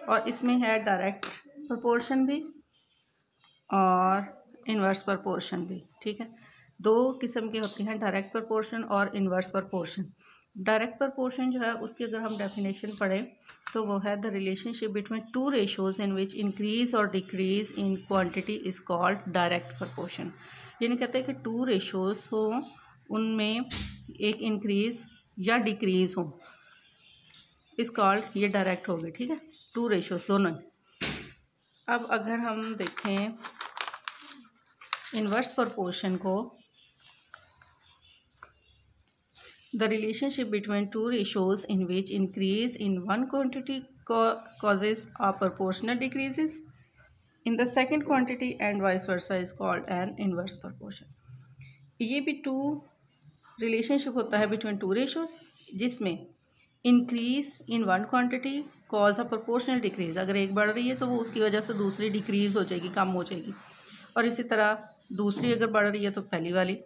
और इसमें है डायरेक्ट प्रोपोर्शन भी और इन्वर्स प्रोपोर्शन भी। ठीक है, दो किस्म के होते हैं, डायरेक्ट प्रोपोर्शन और इन्वर्स प्रोपोर्शन। डायरेक्ट प्रोपोर्शन जो है उसकी अगर हम डेफिनेशन पढ़ें तो वो है the relationship between two ratios in which increase और decrease in quantity is called direct proportion. यानी कहते हैं कि टू रेशोज हो, उनमें एक इंक्रीज या डिक्रीज हो, इस कॉल्ड ये डायरेक्ट हो गए। ठीक है, टू रेशोज दोनों। अब अगर हम देखें इन्वर्स प्रोपोर्शन को, the relationship between two ratios in which increase in one quantity causes a proportional decreases in the second quantity and vice versa is called an inverse proportion। ये भी to relationship होता है between two ratios जिसमें increase in one quantity cause a proportional decrease. अगर एक बढ़ रही है तो वो उसकी वजह से दूसरी डिक्रीज हो जाएगी, कम हो जाएगी, और इसी तरह दूसरी अगर बढ़ रही है तो पहली वाली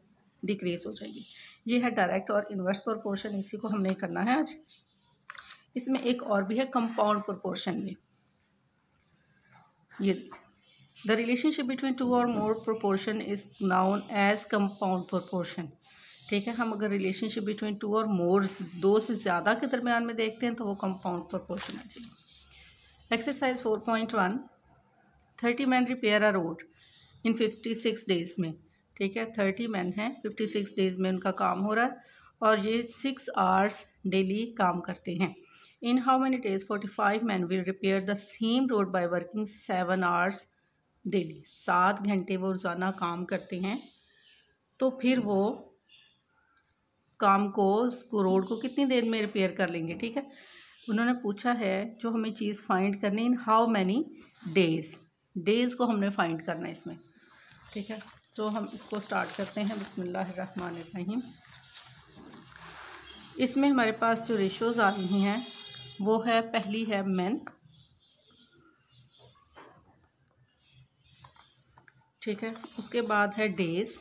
डिक्रीज हो जाएगी। ये है डायरेक्ट और इन्वर्स प्रोपोर्शन, इसी को हमने करना है आज। इसमें एक और भी है कंपाउंड प्रोपोर्शन में। ये द रिलेशनशिप बिटवीन टू और more proportion is known as compound proportion. ठीक है, हम अगर रिलेशनशिप बिटवीन टू और मोर, दो से ज़्यादा के दरमियान में देखते हैं तो वो कंपाउंड प्रोपोर्शन आ जाएगी। एक्सरसाइज 4.1 30 मैन रिपेयर अ रोड इन 56 डेज में। ठीक है, 30 मैन हैं, 56 डेज में उनका काम हो रहा है और ये 6 आवर्स डेली काम करते हैं। In how many days 45 man will repair the same road by working 7 hours daily. 7 घंटे वो रोज़ाना काम करते हैं, तो फिर वो काम को, उसको रोड को कितनी देर में रिपेयर कर लेंगे। ठीक है, उन्होंने पूछा है जो हमें चीज़ फाइंड करनी, in how many days, days को हमने फाइंड करना है इसमें। ठीक है, तो हम इसको स्टार्ट करते हैं। बिस्मिल्लाहिर्रहमानिर्रहीम। इसमें हमारे पास जो रेशोज़ आ रही हैं वो है, पहली है मैन। ठीक है, उसके बाद है डेज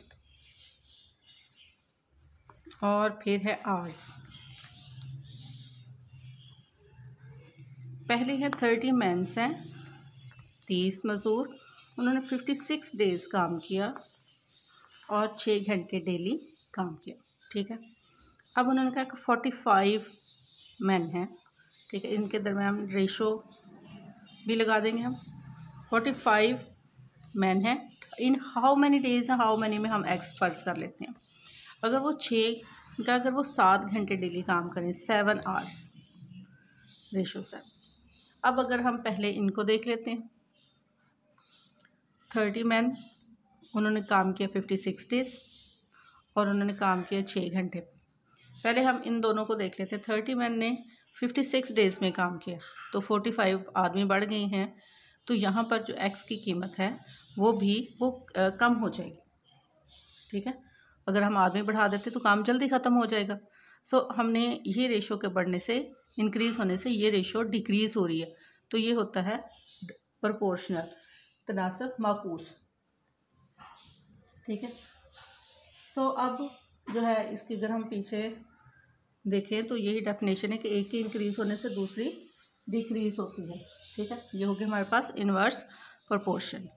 और फिर है आवर्स। पहले है 30 मैन्स हैं, 30 मज़दूर, उन्होंने 56 डेज़ काम किया और 6 घंटे डेली काम किया। ठीक है, अब उन्होंने कहा कि 45 मैन हैं। ठीक है, इनके दरमियान रेशो भी लगा देंगे हम। 45 मैन हैं, इन हाउ मैनी डेज़ हैं, हाउ मैनी में हम एक्स फर्ज कर लेते हैं। अगर वो 6 का, अगर वो 7 घंटे डेली काम करें, 7 आवर्स, रेशो 7। अब अगर हम पहले इनको देख लेते हैं, 30 मैन, उन्होंने काम किया 56 डेज़ और उन्होंने काम किया 6 घंटे। पहले हम इन दोनों को देख लेते हैं। 30 मैन ने 56 डेज़ में काम किया तो 45 आदमी बढ़ गए हैं, तो यहाँ पर जो एक्स की कीमत है वो भी कम हो जाएगी। ठीक है, अगर हम आदमी बढ़ा देते तो काम जल्दी ख़त्म हो जाएगा। सो हमने ये रेशो के बढ़ने से, इंक्रीज़ होने से ये रेशो डिक्रीज़ हो रही है, तो ये होता है प्रोपोर्शनल, तनासब माकूस। ठीक है, सो अब जो है इसकी अगर हम पीछे देखें तो यही डेफिनेशन है कि एक की इंक्रीज़ होने से दूसरी डिक्रीज़ होती है। ठीक है, ये हो गया हमारे पास इन्वर्स प्रोपोर्शन।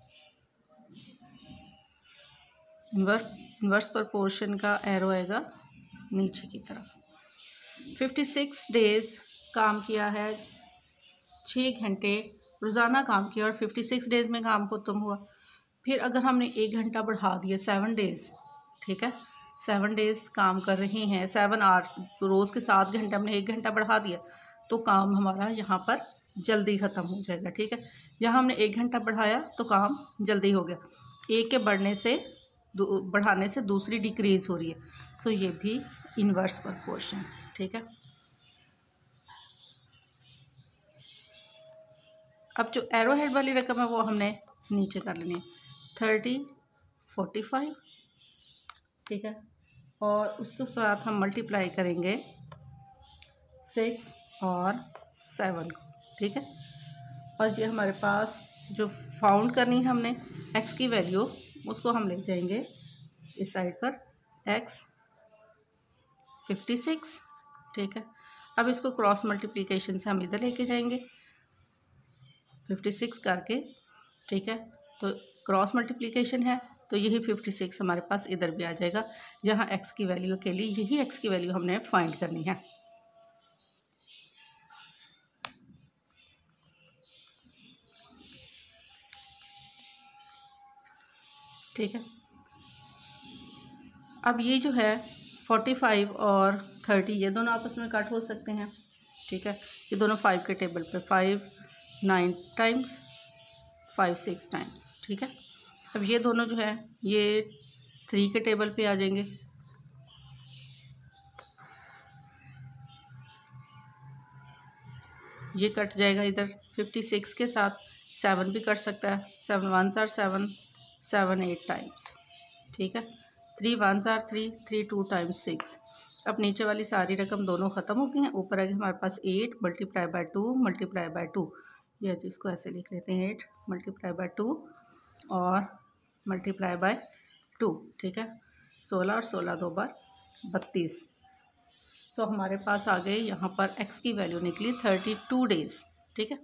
इन्वर्स प्रोपोर्शन का एरो आएगा नीचे की तरफ। 56 डेज़ काम किया है, 6 घंटे रोज़ाना काम किया और 56 डेज़ में काम ख़त्म हुआ। फिर अगर हमने 1 घंटा बढ़ा दिया, 7 डेज़, ठीक है, 7 डेज़ काम कर रहे हैं, 7 आवर, रोज़ के 7 घंटे हमने 1 घंटा बढ़ा दिया तो काम हमारा यहाँ पर जल्दी ख़त्म हो जाएगा। ठीक है, यहाँ हमने 1 घंटा बढ़ाया तो काम जल्दी हो गया। एक के बढ़ाने से दूसरी डिक्रीज़ हो रही है, सो ये भी इन्वर्स प्रोपोर्शन। ठीक है, अब जो एरो हेड वाली रकम है वो हमने नीचे कर लेनी है, 30, 45। ठीक है, और उसके साथ हम मल्टीप्लाई करेंगे 6 और 7 को। ठीक है, और ये हमारे पास जो फाउंड करनी है हमने एक्स की वैल्यू, उसको हम ले जाएंगे इस साइड पर, एक्स 56। ठीक है, अब इसको क्रॉस मल्टीप्लिकेशन से हम इधर लेके जाएंगे, 56 करके, ठीक है, तो क्रॉस मल्टीप्लिकेशन है, तो यही 56 हमारे पास इधर भी आ जाएगा। यहाँ x की वैल्यू के लिए यही x की वैल्यू हमने फाइंड करनी है। ठीक है, अब ये जो है 45 और 30 ये दोनों आपस में कट हो सकते हैं। ठीक है, ये दोनों 5 के टेबल पे 5 9 टाइम्स 5 6 टाइम्स। ठीक है, अब ये दोनों जो है ये 3 के टेबल पे आ जाएंगे। ये कट जाएगा इधर 56 के साथ, 7 भी कट सकता है, 7 1s are 7 7 8 टाइम्स। ठीक है, 3 1s are 3 3 2 टाइम्स 6। अब नीचे वाली सारी रकम दोनों ख़त्म हो गई हैं, ऊपर आ गया हमारे पास 8 मल्टीप्लाई बाय 2 मल्टीप्लाई बाय 2। ये जिसको ऐसे लिख लेते हैं 8 मल्टीप्लाई बाय 2 और मल्टीप्लाई बाय 2। ठीक है, 16 और 16 दो बार 32। सो हमारे पास आ गए यहाँ पर x की वैल्यू निकली 32 डेज़। ठीक है,